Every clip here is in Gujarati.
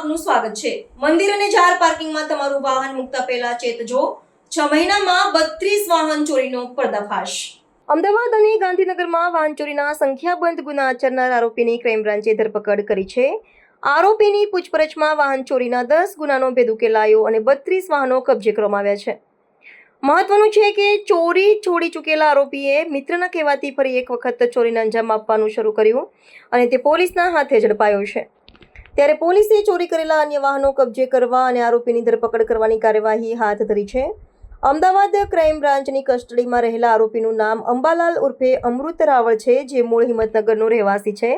આપનું સ્વાગત છે। મંદિર અને જાર પાર્કિંગમાં તમારું વાહન મૂકતા પહેલા ચેતજો। 6 મહિનામાં 32 વાહન ચોરીનો પર્દાફાશ। અમદાવાદ અને ગાંધીનગરમાં વાહન ચોરીના સંખ્યાબંધ ગુના આચરનાર આરોપીની ક્રાઇમ બ્રાન્ચે ધરપકડ કરી છે। આરોપીની પૂછપરછમાં વાહન ચોરીના 10 ગુનાનો ભેદ ઉકેલાયો અને 32 વાહનો કબજે કરવામાં આવ્યા છે। મહત્વનું છે કે ચોરી છોડી ચૂકેલા આરોપીએ મિત્રના કહેવાથી ફરી એક વખત ચોરીને અંજામ આપવાનું શરૂ કર્યું અને તે પોલીસના હાથે ઝડપાયો છે। ત્યારે પોલીસે ચોરી કરેલા અન્ય વાહનો કબજે કરવા અને આરોપીની ધરપકડ કરવાની કાર્યવાહી હાથ ધરી છે। અમદાવાદ ક્રાઇમ બ્રાન્ચની કસ્ટડીમાં રહેલા આરોપીનું નામ અંબાલાલ ઉર્ફે અમૃત રાવળ છે, જે મૂળ હિંમતનગરનો રહેવાસી છે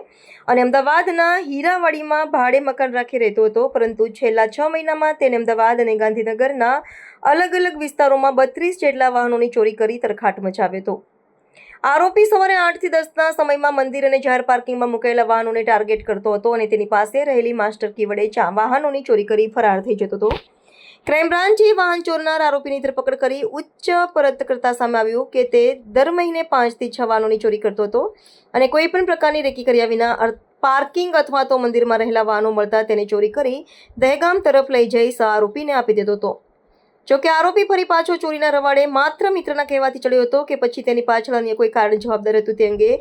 અને અમદાવાદના હીરાવાડીમાં ભાડે મકાન રાખી રહેતો હતો, પરંતુ છેલ્લા 6 મહિનામાં તેને અમદાવાદ અને ગાંધીનગરના અલગ અલગ વિસ્તારોમાં 32 જેટલા વાહનોની ચોરી કરી તરખાટ મચાવ્યો હતો। આરોપી સવારે 8 થી 10ના સમયમાં મંદિર અને જાહેર પાર્કિંગમાં મુકાયેલા વાહનોને ટાર્ગેટ કરતો હતો અને તેની પાસે રહેલી માસ્ટર કી વડે વાહનોની ચોરી કરી ફરાર થઈ જતો હતો। ક્રાઇમ બ્રાન્ચે વાહન ચોરનાર આરોપીની ધરપકડ કરી ઉચ્ચ પરત કરતા સામે આવ્યું કે તે દર મહિને 5 થી 6 વાહનોની ચોરી કરતો હતો અને કોઈ પણ પ્રકારની રેકી કર્યા વિના પાર્કિંગ અથવા તો મંદિરમાં રહેલા વાહનો મળતા તેને ચોરી કરી દહેગામ તરફ લઈ જઈ આરોપીને આપી દેતો હતો। જોકે આરોપી ફરી પાછો ચોરીના રવાડે માત્ર મિત્રના કહેવાથી ચડ્યો હતો કે પછી તેની પાછળ અન્ય કોઈ કારણ જવાબદાર હતું તે અંગે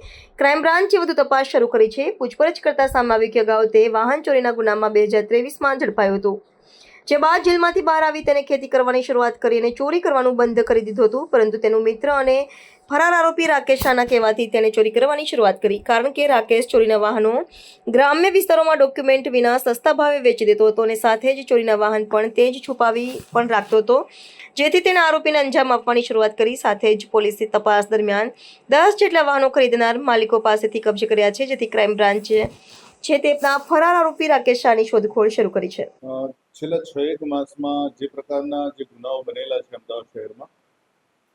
ક્રાઇમ બ્રાન્ચે વધુ તપાસ શરૂ કરી છે। પૂછપરછ કરતા સામે આવ્યું કે અગાઉ તે વાહન ચોરીના ગુનામાં 2023માં ઝડપાયો હતો, જે બાદ જેલમાંથી બહાર આવી તેને ખેતી કરવાની શરૂઆત કરી અને ચોરી કરવાનું બંધ કરી દીધું હતું, પરંતુ તેનો મિત્ર અને ફરાર આરોપી રાકેશ શાહના કહેવાથી તેને ચોરી કરવાની શરૂઆત કરી, કારણ કે રાકેશ ચોરીના વાહનો ગ્રામ્ય વિસ્તારોમાં ડોક્યુમેન્ટ વિના સસ્તા ભાવે વેચી દેતો હતો અને સાથે જ ચોરીના વાહન પણ તે જ છુપાવી પણ રાખતો હતો, જેથી તેને આરોપીને અંજામ આપવાની શરૂઆત કરી। સાથે જ પોલીસે તપાસ દરમિયાન 10 જેટલા વાહનો ખરીદનાર માલિકો પાસેથી કબજે કર્યા છે, જેથી ક્રાઇમ બ્રાન્ચ છે તેના ફરાર આરોપી રાકેશ શાહની શોધખોળ શરૂ કરી છે। છેલ્લા 6 માસમાં જે પ્રકારના જે ગુનાઓ બનેલા છે અમદાવાદ શહેરમાં,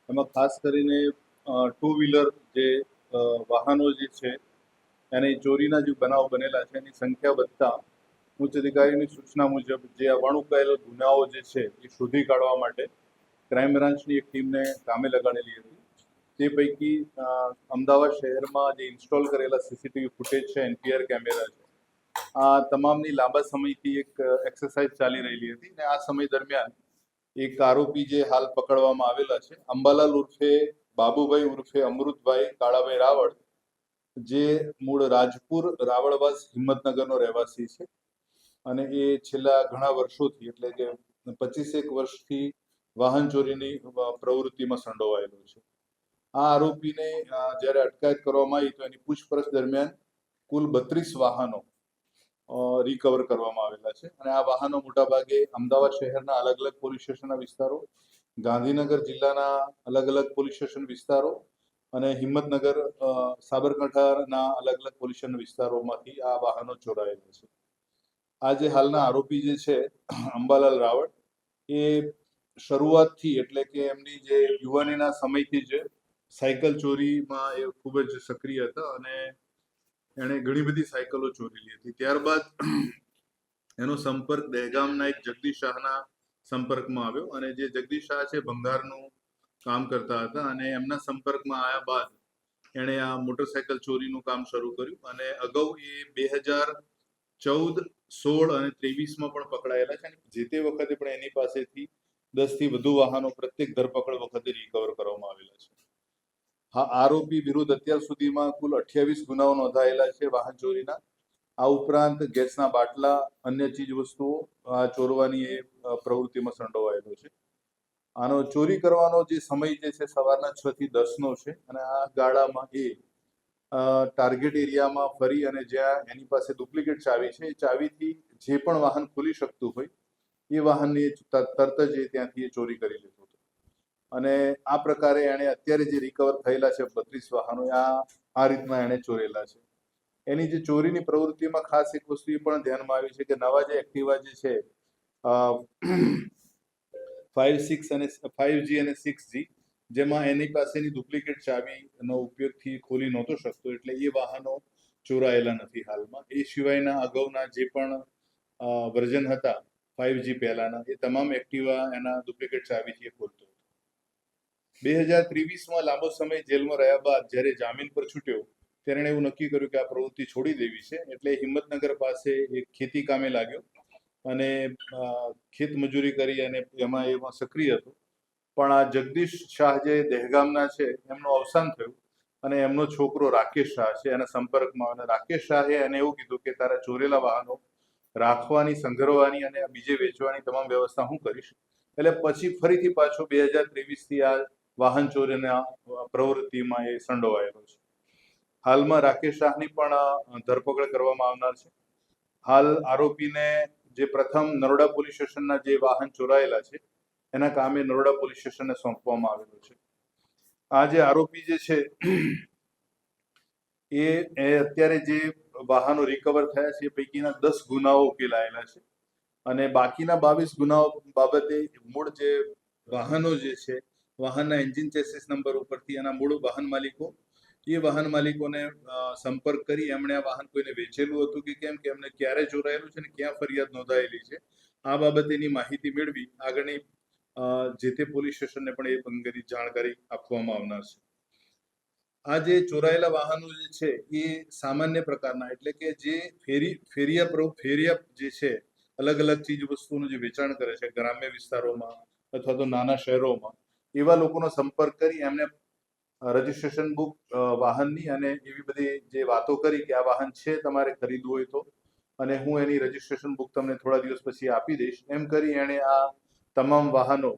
એમાં ખાસ કરીને 2 વ્હીલર જે વાહનો જે છે એની ચોરીના જે બનાવો બનેલા છે એની સંખ્યા વધતા ઉચ્ચ અધિકારીની સૂચના મુજબ જે અવાણુકાયેલ ગુનાઓ જે છે એ શોધી કાઢવા માટે ક્રાઇમ બ્રાન્ચની એક ટીમને કામે લગાડેલી હતી। તે પૈકી અમદાવાદ શહેરમાં જે ઇન્સ્ટોલ કરેલા સીસીટીવી ફૂટેજ છે, એનપીઆર કેમેરા છે, આ તમામની લાંબા સમયથી એક એક્સરસાઇઝ ચાલી રહેલી હતી અને આ સમય દરમિયાન એક આરોપી જે હાલ પકડવામાં આવેલા છે, અંબાલાલ ઉર્ફે બાબુભાઈ ઉર્ફે અમૃતભાઈ કાળાભાઈ રાવળ, જે મૂળ રાજપુર રાવળવાસ હિંમતનગરનો રહેવાસી છે અને એ છેલ્લા ઘણા વર્ષોથી એટલે કે 25 વર્ષથી વાહન ચોરીની પ્રવૃત્તિમાં સંડોવાયેલો છે। આ આરોપીને જ્યારે અટકાયત કરવામાં આવી તો એની પૂછપરછ દરમિયાન કુલ 32 વાહનો રિકવર કરવામાં આવેલા છે અને આ વાહનો મોટાભાગે અમદાવાદ શહેરના અલગ અલગ પોલીસ સ્ટેશનના વિસ્તારો, ગાંધીનગર જિલ્લાના અલગ અલગ પોલીસ સ્ટેશન વિસ્તારો અને હિંમતનગર સાબરકાંઠાના અલગ અલગ પોલીસ સ્ટેશન વિસ્તારોમાંથી આ વાહનો ચોરાયેલા છે। આ જે હાલના આરોપી જે છે અંબાલાલ રાવળ, એ શરૂઆતથી એટલે કે એમની જે યુવાનીના સમયથી જ સાયકલ ચોરીમાં એ ખૂબ જ સક્રિય હતા અને એણે ઘણી બધી સાયકલો ચોરેલી હતી। ત્યારબાદ એનો સંપર્ક દહેગામના એક જગદીશ શાહના સંપર્કમાં આવ્યો અને જે જગદીશ શાહ છે ભંગારનું કામ કરતા હતા અને એમના સંપર્કમાં આવ્યા બાદ એણે આ મોટરસાયકલ ચોરીનું કામ શરૂ કર્યું અને અગાઉ એ 2014, 16 અને 23માં પણ પકડાયેલા છે અને જે તે વખતે પણ એની પાસેથી 10 થી વધુ વાહનો પ્રત્યેક ધરપકડ વખતે રિકવર કરવામાં આવેલા છે। હા, આરોપી વિરુદ્ધ અત્યાર સુધીમાં કુલ 28 ગુનાઓ નોંધાયેલા છે વાહન ચોરીના। આ ઉપરાંત ગેસના બાટલા, અન્ય ચીજ વસ્તુઓ ચોરવાની એ પ્રવૃત્તિમાં સંડોવાયેલો છે। આનો ચોરી કરવાનો જે સમય જે છે સવારના 6 થી 10નો છે અને આ ગાળામાં એ ટાર્ગેટ એરિયામાં ફરી અને જ્યાં એની પાસે ડુપ્લિકેટ ચાવી છે, એ ચાવીથી જે પણ વાહન ખોલી શકતું હોય એ વાહનની તરત જ ત્યાંથી એ ચોરી કરી લેતો હતો અને આ પ્રકારે એણે અત્યારે જે રિકવર થયેલા છે 32 વાહનો આ રીતના એણે ચોરેલા છે। એની જે ચોરીની પ્રવૃત્તિમાં ખાસ એક વસ્તુ એ પણ ધ્યાનમાં આવી છે કે નવા જે એક્ટિવા જે છે 5G અને 6G, જેમાં એની પાસેની ડુપ્લિકેટ ચાવીનો ઉપયોગથી ખોલી નહોતો શકતો, એટલે એ વાહનો ચોરાયેલા નથી હાલમાં। એ સિવાયના અગાઉના જે પણ વર્ઝન હતા 5G પહેલાના, એ તમામ એક્ટિવા એના ડુપ્લિકેટ ચાવીથી ખોલતો હતો। 2023માં લાંબો સમય જેલમાં રહ્યા બાદ જ્યારે જામીન પર છૂટ્યો ત્યારે એણે એવું નક્કી કર્યું કે આ પ્રવૃત્તિ છોડી દેવી છે, એટલે હિંમતનગર પાસે એક ખેતી કામે લાગ્યો અને ખેતમજૂરી કરી અને એમાં સક્રિય હતો. પણ આ જગદીશ શાહ જે દહેગામના છે એમનું અવસાન થયું અને એમનો છોકરો રાકેશ શાહ છે એના સંપર્કમાં, અને રાકેશ શાહે એને એવું કીધું કે તારા ચોરેલા વાહનો રાખવાની, સંગ્રહવાની અને બીજે વેચવાની તમામ વ્યવસ્થા હું કરીશ. એટલે પછી ફરીથી પાછો 2023થી આ વાહન ચોરીના પ્રવૃત્તિમાં એ સંડોવાયેલો છે. હાલમાં રાકેશ શાહની પણ ધરપકડ કરવામાં આવનાર છે. હાલ આરોપીને જે પ્રથમ નરોડા પોલીસ સ્ટેશનના જે વાહન ચોરાયેલા છે એના કામે નરોડા પોલીસ સ્ટેશનને સોંપવામાં આવેલું છે. આ જે આરોપી જે છે એ અત્યારે જે વાહનો રિકવર થયા છે એ પૈકીના 10 ગુનાઓ ઉકેલાયેલા છે અને બાકીના 22 ગુનાઓ બાબતે મૂળ જે વાહનો જે છે, વાહનના એન્જિન ચેસિસ નંબર ઉપરથી એના મૂળ વાહન માલિકોને સંપર્ક કરી એમણે આ વાહન કોઈને વેચેલું હતું કે કેમ, કે એમને ક્યારે ચોરાયેલું છે અને ક્યાં ફરિયાદ નોંધાયેલી છે, આ બાબતેની માહિતી મેળવી આગળની જે તે પોલીસ સ્ટેશનને પણ એ અંગેની જાણકારી આપવામાં આવનાર છે. આ જે ચોરાયેલા વાહનો જે છે એ સામાન્ય પ્રકારના, એટલે કે જે ફેરિયા જે છે અલગ અલગ ચીજ વસ્તુઓનું જે વેચાણ કરે છે ગ્રામ્ય વિસ્તારોમાં અથવા તો નાના શહેરોમાં, એવા લોકોનો સંપર્ક કરી એમને રજીસ્ટ્રેશન બુક વાહનની અને એવી બધી જે વાતો કરી કે આ વાહન છે તમારે ખરીદવું હોય તો, અને હું એની રજીસ્ટ્રેશન બુક તમને થોડા દિવસ પછી આપી દઈશ, એમ કરી એણે આ તમામ વાહનો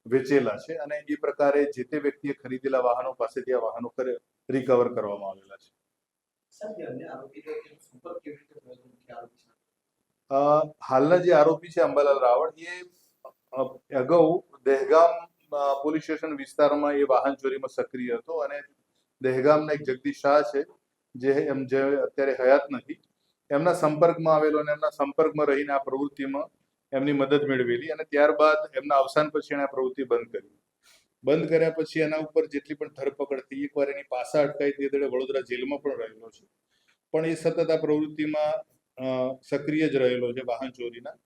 વેચેલા છે અને એ પ્રકારે જે તે વ્યક્તિએ ખરીદેલા વાહનો પાસેથી આ વાહનો રિકવર કરવામાં આવેલા છે. હાલના જે આરોપી છે અંબાલાલ રાવળ, એ અગાઉ દહેગામ પોલીસ સ્ટેશન વિસ્તારમાં એ વાહન ચોરીમાં સક્રિય હતો અને દહેગામના એક જગદીશ શાહ છે જે અત્યારે હયાત નથી, એમના સંપર્કમાં આવેલો અને એમના સંપર્કમાં રહીને આ પ્રવૃત્તિમાં એમની મદદ મેળવેલી અને ત્યારબાદ એમના અવસાન પછી એણે આ પ્રવૃત્તિ બંધ કર્યા પછી એના ઉપર જેટલી પણ ધરપકડ થઈ, એકવાર એની પાસા અટકાઈ તે દળે વડોદરા જેલમાં પણ રહેલો છે, પણ એ સતત આ પ્રવૃત્તિમાં સક્રિય જ રહેલો છે વાહન ચોરીના.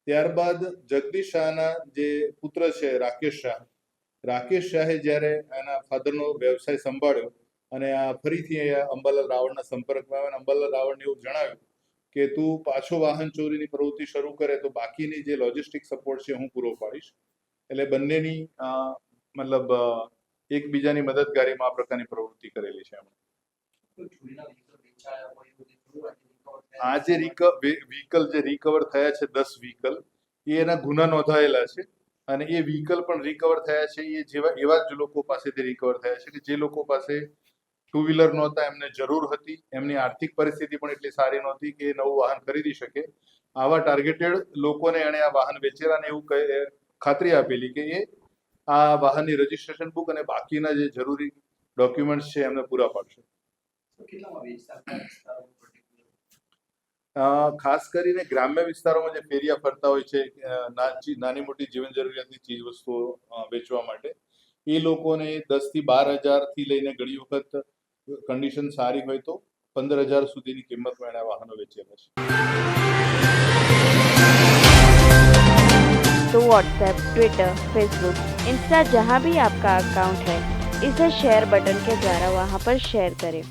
ત્યારબાદ જગદીશ શાહના જે પુત્ર છે રાકેશ શાહે જ્યારે એના ફાધરનો વ્યવસાય સંભાળ્યો અને આ ફરીથી અંબાલાલ રાવળના સંપર્કમાં આવ્યો અને અંબાલાલ રાવળને એવું જણાવ્યું કે તું પાછો વાહન ચોરીની પ્રવૃત્તિ શરૂ કરે તો બાકીની જે લોજિસ્ટિક સપોર્ટ છે હું પૂરો પાડીશ. એટલે બંનેની મતલબ એકબીજાની મદદગારીમાં આ પ્રકારની પ્રવૃત્તિ કરેલી છે એમણે. આ જે વ્હીકલ જે રિકવર થયા છે 10 વ્હીકલ, એ એના ગુના નોંધાયેલા છે અને એ વ્હીકલ પણ રિકવર થયા છે એ એવા જ લોકો પાસેથી રિકવર થયા છે કે જે લોકો પાસે 2 વ્હીલર નહોતા, એમને જરૂર હતી, એમની આર્થિક પરિસ્થિતિ પણ એટલી સારી નહોતી કે નવું વાહન ખરીદી શકે. આવા ટાર્ગેટેડ લોકોને એણે આ વાહન વેચેલા ને એવું ખાતરી આપેલી કે એ આ વાહનની રજીસ્ટ્રેશન બુક અને બાકીના જે જરૂરી ડોક્યુમેન્ટ્સ છે એમને પૂરા પાડશે. ખાસ કરીને ગ્રામ્ય વિસ્તારોમાં જે ફેરિયા ફરતા હોય છે નાની મોટી જીવન જરૂરિયાતની ચીજ વસ્તુઓ વેચવા માટે, એ લોકોને 10 થી 12,000 થી લઈને ઘણી વખત કન્ડિશન સારી હોય તો 15,000 સુધીની કિંમતમાં એના વાહનો વેચેલા છે. तो व्हाट्सएप, ट्विटर, फेसबुक, इंस्टा जहाँ भी आपका अकाउंट है, इसे शेयर बटन के द्वारा वहाँ पर शेयर करें